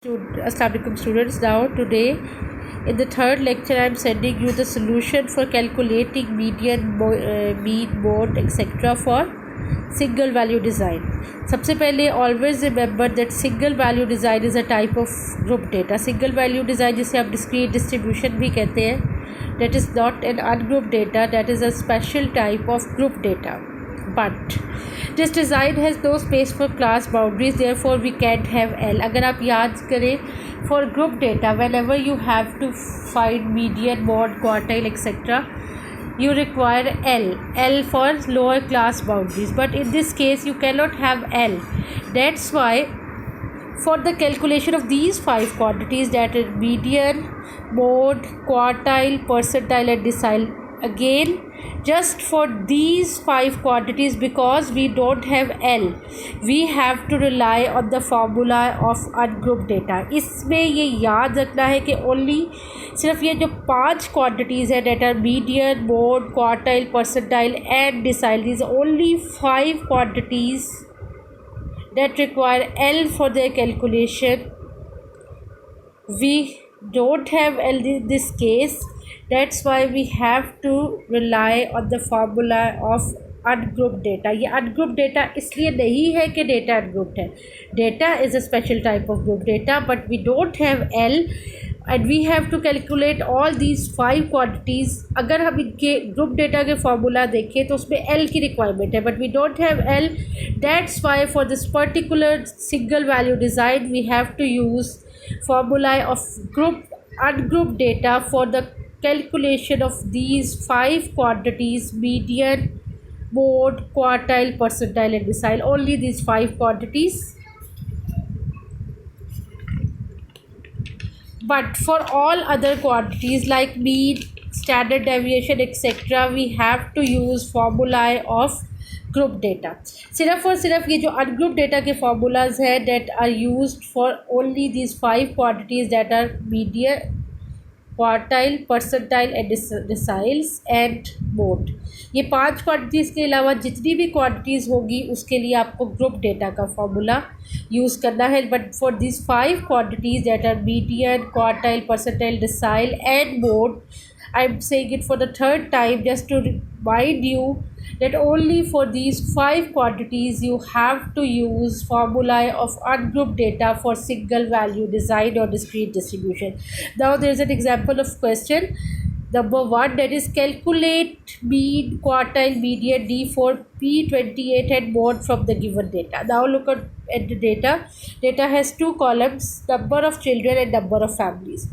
Assalamualaikum students. Now today in the third lecture I am sending you the solution for calculating median, mean, mode etc. for single value design. सबसे पहले always remember that single value design is a type of group data. Single value design जिसे आप discrete distribution भी कहते हैं, that is not an ungrouped data, that is a special type of group data. But this design has no space for class boundaries, therefore we can't have L. अगर आप याद करें, for group data whenever you have to find median, mode, quartile etc. you require L for lower class boundaries, but in this case you cannot have L. That's why for the calculation of these 5 quantities, that is median, mode, quartile, percentile and decile, again just for these 5 quantities, because we don't have L, we have to rely on the formula of ungrouped data. इसमें ये याद रखना है कि only सिर्फ ये जो 5 quantities है, that are median, mode, quartile, percentile and decile, these are only 5 quantities that require L for their calculation. We don't have L in this case, that's why we have to rely on the formula of ungrouped data. ये ungrouped data इसलिए नहीं है कि data ungrouped है. Data is a special type of group data, but we don't have L and we have to calculate all these 5 quantities. अगर हम इनके group data के formula देखें तो उसमें L की requirement है, but we don't have L. That's why for this particular single value design we have to use formula of ungrouped data for the calculation of these 5 quantities: median, mode, quartile, percentile and decile. Only these 5 quantities. But for all other quantities like mean, standard deviation etc. we have to use formula of group data. सिर्फ और सिर्फ ये जो ungrouped data के formulas है that are used for only these 5 quantities, that are median, quartile, percentile and deciles and mode. ये 5 quantities के अलावा जितनी भी क्वांटिटीज़ होगी उसके लिए आपको ग्रुप डेटा का फॉर्मूला यूज़ करना है. But for this 5 quantities that are median, quartile, percentile, decile and mode, I am saying it for the third time just to remind you that only for these 5 quantities you have to use formula of ungrouped data for single value design or discrete distribution. Now there is an example of question number 1, that is calculate mean, quartile, median, D for P28 and mode from the given data. Now look at the data. Data has 2 columns, number of children and number of families.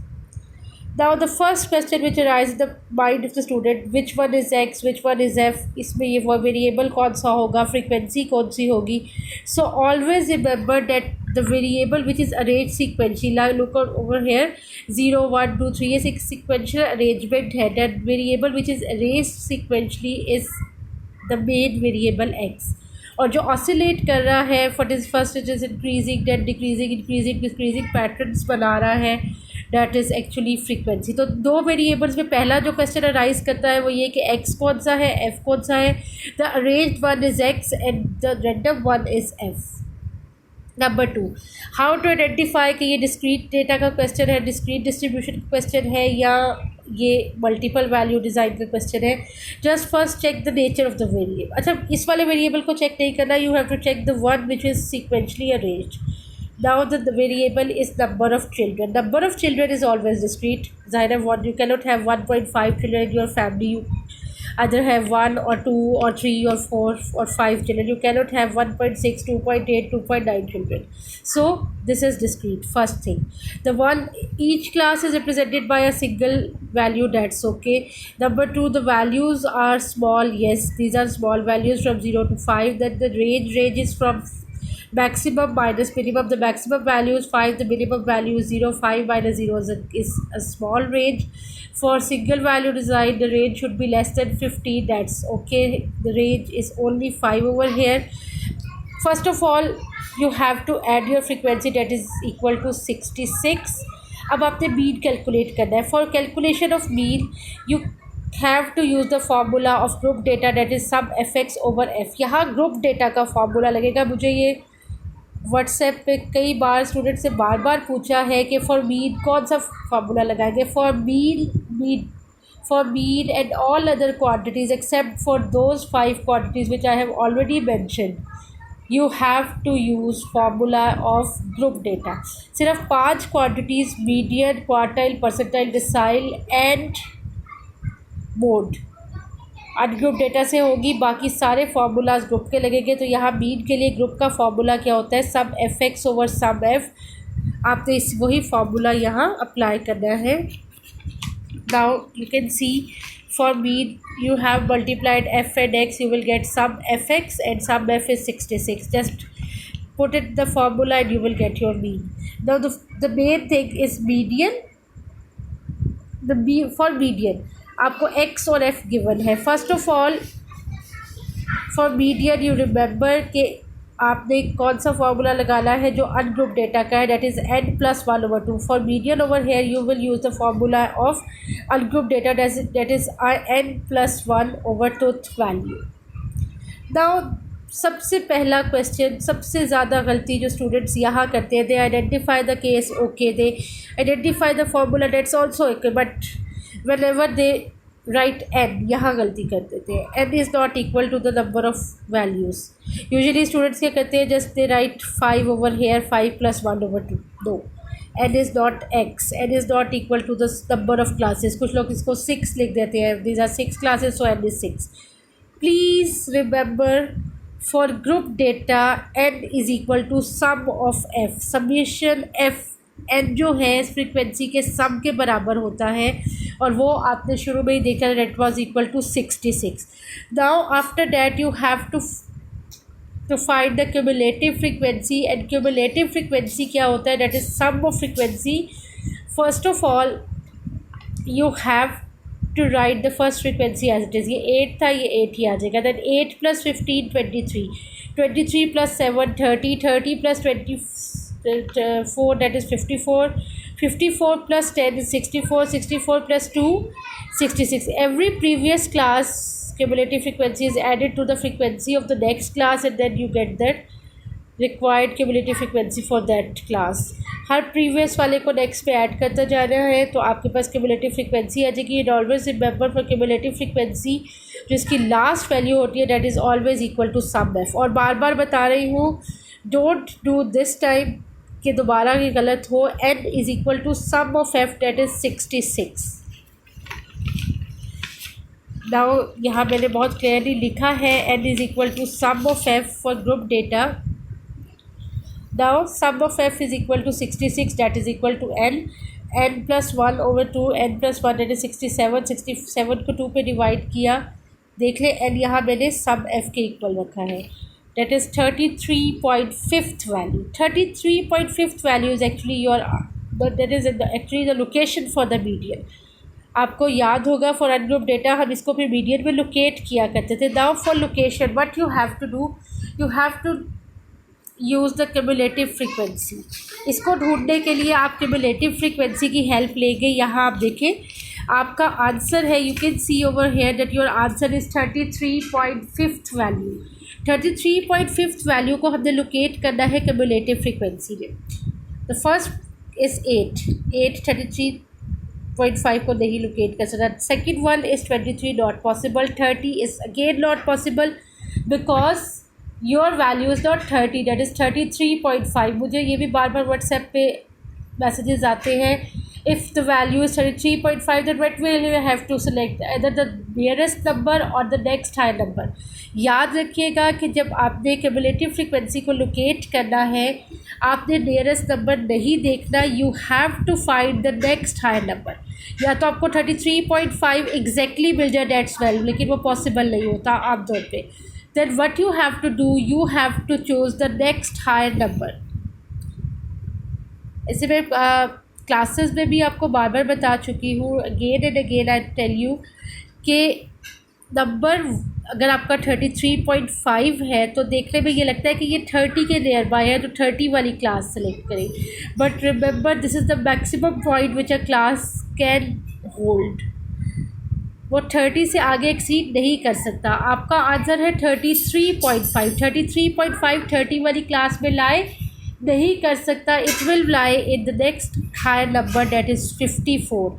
Now the first question which arises in the mind of the student, which one is x, which one is f, इसमें ये variable कौन सा होगा, frequency कौन सी होगी. So always remember that the variable which is arranged sequentially, like look over here, 0, 1, 2, 3, ये sequential arrangement है. That variable which is arranged sequentially is the main variable x. और जो ऑसिलेट कर रहा है, for this first it is increasing, then decreasing, increasing, decreasing patterns बना रहा है, डैट इज़ एक्चुअली फ्रीक्वेंसी. तो 2 वेरिएबल्स में पहला जो क्वेश्चन अराइज करता है वो ये कि एक्स कौन सा है, एफ कौन सा है. The arranged one is X and the random one is F. Number 2, how to identify कि ये डिस्क्रीट डेटा का क्वेश्चन है, डिस्क्रीट डिस्ट्रीब्यूशन का क्वेश्चन है या ये मल्टीपल वैल्यू डिज़ाइन का क्वेश्चन है. Just first check the nature of the variable. अच्छा, इस वाले वेरिएबल को चेक नहीं करना, you have to check the one which is sequentially arranged. Now the variable is number of children. Number of children is always discrete. Zaira, you cannot have 1.5 children in your family. You either have 1 or 2 or 3 or 4 or 5 children. You cannot have 1.6, 2.8, 2.9 children. So this is discrete. First thing, the one, each class is represented by a single value, that's okay. Number 2, the values are small. Yes, these are small values from 0 to 5. That the range is from maximum minus minimum. The maximum value is 5, the minimum value is 0. 5 minus 0 is a small range. For single value design, the range should be less than 50. That's okay. The range is only 5 over here. First of all, you have to add your frequency, that is equal to 66. अब आपने mean calculate करना है. For calculation of mean, you have to use the formula of group data, that is sum fx over f. यहाँ group data का formula लगेगा. मुझे ये WhatsApp पे कई बार स्टूडेंट से बार बार पूछा है कि फॉर मीन कौन सा फार्मूला लगाएंगे, for mean and all other quantities except for those 5 quantities which I have already mentioned, you have to use formula of group data. सिर्फ 5 quantities median, quartile, percentile, decile and mode ungroup data से होगी, बाकी सारे formulas group के लगेंगे। तो यहाँ mean के लिए ग्रुप का फार्मूला क्या होता है, sum F X over sum F. आपने इस वही फार्मूला यहाँ अप्लाई करना है। Now you can see for mean you have multiplied f and x, you will get sum fx and sum f is 66. Just put it the formula and you will get your mean. Now the main thing is median. For median आपको x और f given है। First of all for median you remember कि आपने कौन सा formula लगाना है जो अनग्रुप डेटा का है, that is n+1/2। For median over here you will use the formula of ungroup data, that is n+1/2 value. Now सबसे पहला क्वेश्चन, सबसे ज़्यादा गलती जो स्टूडेंट्स यहाँ करते हैं, they identify the case okay, they identify the formula that's also okay, but whenever they write n, यहाँ गलती कर देते हैं। n is not equal to the number of values. Usually students क्या करते हैं, just they write 5 over here, 5+1/2। No, n is not x, n is not equal to the number of classes. कुछ लोग इसको 6 लिख देते हैं, these are 6 classes, so n is 6। Please remember for group data n is equal to sum of f, summation f n जो है इस frequency के सम के बराबर होता है, और वो आपने शुरू में ही देखा, that was equal to 66। Now after that you have to find the cumulative frequency, and cumulative frequency क्या होता है, that is sum of frequency. First of all you have to write the first frequency as it is. ये 8 था, ये 8 ही आ जाएगा। That 8 + 15 23, 23 + 7 30, 30 + 24 that is 54, 54 + 10 is 64, 64 + 2 66. Every previous class cumulative frequency is added to the frequency of the next class, and then you get that required cumulative frequency for that class. Her previous वाले को next पे add करता जाना है, तो आपके पास cumulative frequency आ जाएगी। And always remember for cumulative frequency जो इसकी last value होती है, that is always equal to sum f। और बार बार बता रही हूँ, don't do this time कि दोबारा ये गलत हो। n is equal to sum of f, that is 66। Now यहाँ मैंने बहुत क्लियरली लिखा है n is equal to sum of f for group data. Now sum of f is equal to 66, that is equal to n+1/2, n+1 that is 67। 67 को 2 पे divide किया, देख ले n यहाँ मैंने सम f के इक्वल रखा है, that is 33.5th value. 33.5th value is actually your, that is actually the location for the median. आपको याद होगा फॉर अनग्रुप डेटा हम इसको फिर मीडियन में लोकेट किया करते थे। Now for location what you have to do, you have to use the cumulative frequency. इसको ढूंढने के लिए आप क्यूमुलेटिव फ्रीक्वेंसी की हेल्प लेंगे। यहाँ आप देखें आपका आंसर है, you can C over here that your answer is 33.5th value. 33.5th value को हमने लोकेट करना है क्यूमुलेटिव फ्रीक्वेंसी में। द फर्स्ट इज़ 8 33.5 को नहीं लोकेट कर सकता। Second one is 23, not possible. 30 is again not possible because your value is not 30, that is 33.5। मुझे ये भी बार बार व्हाट्सएप पे मैसेजेस आते हैं, if the value is 33.5 then what will you have to select, either the nearest number or the next high number। याद रखिएगा कि जब आपने क्यूमुलेटिव फ्रीक्वेंसी को लोकेट करना है, आपने नियरेस्ट नंबर नहीं देखना, you have to find the next high number. या तो आपको 33.5 एग्जैक्टली मिल जाए डेट्स वैल्यू, लेकिन वो पॉसिबल नहीं होता आमतौर पे। Then what you have to do, you have to choose the next high number. इसी में क्लासेस में भी आपको बार बार बता चुकी हूँ, again and again I tell you कि नंबर अगर आपका 33.5 है तो देखने में ये लगता है कि ये 30 के नियर बाय है, तो 30 वाली क्लास सेलेक्ट करें। But remember this is the maximum point which a class can hold. वो 30 से आगे एक्सीड नहीं कर सकता। आपका आंसर है 33.5। 33.5 30 वाली क्लास में लाए, नहीं कर सकता, it will lie in the next higher number that is 54।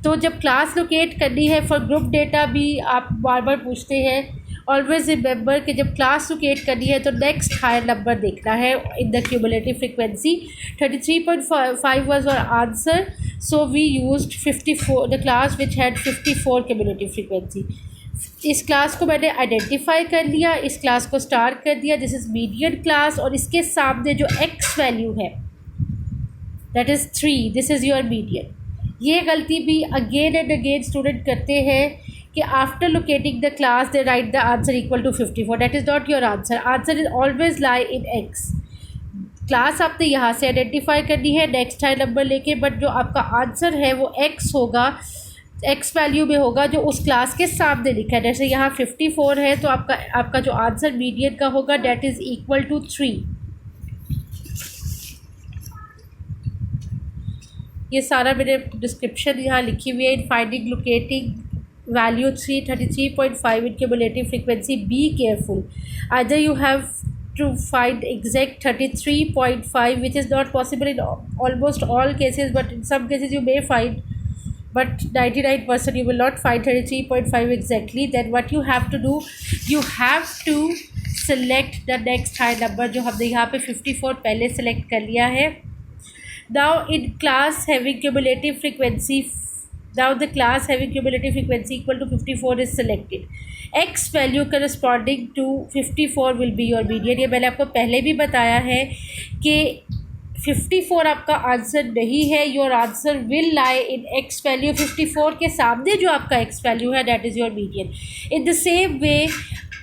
तो जब क्लास लोकेट करनी है फॉर ग्रुप डेटा भी आप बार बार पूछते हैं, ऑलवेज रिमेंबर कि जब क्लास लोकेट करनी है तो नेक्स्ट हायर नंबर देखना है in the cumulative frequency. 33.5 was our answer, so we used 54, the class which had 54 cumulative frequency. इस क्लास को मैंने आइडेंटिफाई कर लिया, इस क्लास को स्टार कर दिया, दिस इज़ मीडियन क्लास, और इसके सामने जो एक्स वैल्यू है that is 3, this is your median. ये गलती भी अगेन एंड अगेन स्टूडेंट करते हैं कि after locating the class they write the answer equal to 54, that is not your answer. Answer is always lie in x. Class आपने यहाँ से identify करनी है नेक्स्ट हाई नंबर लेके, बट जो आपका आंसर है वो एक्स होगा, एक्स वैल्यू में होगा जो उस क्लास के सामने लिखा है। जैसे यहाँ 54 है तो आपका जो आंसर मीडियन का होगा डेट इज़ इक्वल टू 3। ये सारा मेरे डिस्क्रिप्शन यहाँ लिखी हुई है। In finding locating value 33.5 in cumulative frequency, be careful, either you have to find exact 33.5, which is not possible in almost all cases, but in some cases you may find, but 99% you will not find 33.5 exactly. Then what you have to do, you have to select the next high number, जो हमने यहाँ पे 54 पहले select कर लिया है। Now in class having cumulative frequency, now the class having cumulative frequency equal to 54 is selected. X value corresponding to 54 will be your median। ये मैंने आपको पहले भी बताया है कि 54 आपका आंसर नहीं है, your answer will lie in x value. 54 के सामने जो आपका एक्स वैल्यू है that is your median. In the same way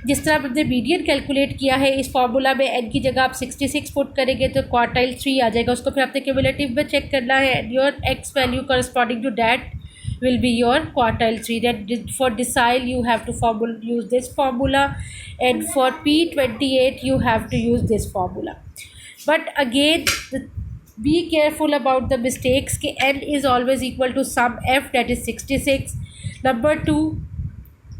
जिस तरह आपने मीडियन कैलकुलेट किया है, इस फार्मूला में एन की जगह आप 66 पुट करेंगे तो क्वार्टाइल 3 आ जाएगा, उसको फिर आपने क्यूमुलेटिव में चेक करना है। Your x value corresponding to that will be your quartile 3. That for decile you have to use this formula, and for P28 you have to use this formula. But again be careful about the mistakes कि n is always equal to sum f, that is 66. Number 2,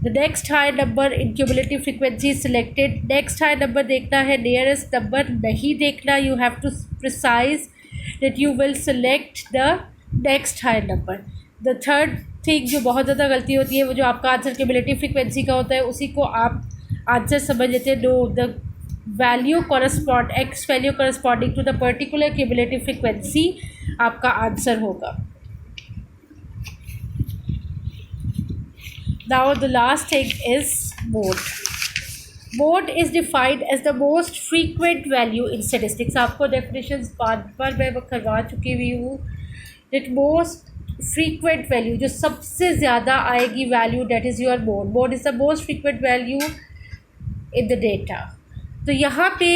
the next high number in cumulative frequency is selected। next high number देखना है, nearest number नहीं देखना। you have to precise that you will select the next high number। The third thing जो बहुत ज़्यादा गलती होती है वो जो आपका आंसर क्यूमुलेटिव फ्रीक्वेंसी का होता है उसी को आप आंसर समझ लेते हैं। No, the value correspond, x value corresponding to the particular cumulative frequency आपका आंसर होगा। Now the last thing is mode. Mode is defined as the most frequent value in statistics. आपको डेफिनेशंस बार मैं करवा चुकी हुई हूँ। दैट मोस्ट फ्रीक्वेंट वैल्यू जो सबसे ज़्यादा आएगी value that is your mode. Mode is the most frequent value in the data. तो यहाँ पे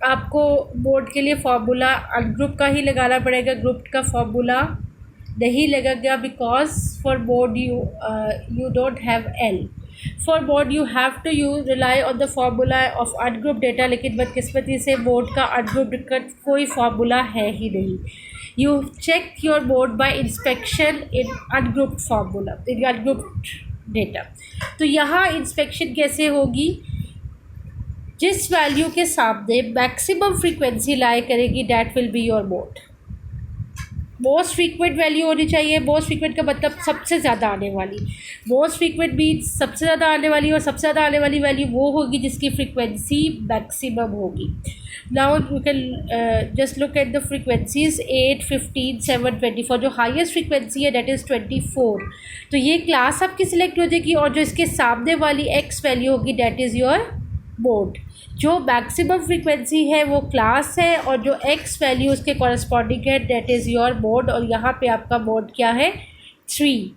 आपको मोड के लिए फार्मूला अनग्रुप का ही लगाना पड़ेगा, ग्रुप का फार्मूला नहीं लगेगा because for mode you don't have L. For mode you have to rely on the formula of ungroup data, लेकिन बदकिस्मती से मोड का अनग्रुप का कोई फार्मूला है ही नहीं। You check your mode by inspection in ungrouped formula, in ungrouped data। तो यहाँ इंस्पेक्शन कैसे होगी, जिस वैल्यू के सामने मैक्सिमम फ्रीक्वेंसी लाई करेगी that will be your mode. Most frequent value होनी चाहिए। मोस्ट फ्रीक्वेंट का मतलब सबसे ज़्यादा आने वाली। मोस्ट फ्रीक्वेंट मीन्स सबसे ज़्यादा आने वाली, और सबसे ज़्यादा आने वाली वैल्यू वो होगी जिसकी फ्रीक्वेंसी मैक्सिमम होगी। Now you can just look at the frequencies 8, 15, 7, 24। जो हाईएस्ट फ्रीक्वेंसी है दैट इज़ 24। तो ये क्लास आपकी सिलेक्ट हो जाएगी, और जो इसके सामने वाली एक्स वैल्यू होगी दैट इज़ योर मोड। जो मैक्सिमम फ्रीक्वेंसी है वो क्लास है, और जो एक्स वैल्यू उसके कॉरस्पॉन्डिंग है दैट इज़ योर मोड। और यहाँ पे आपका मोड क्या है, 3।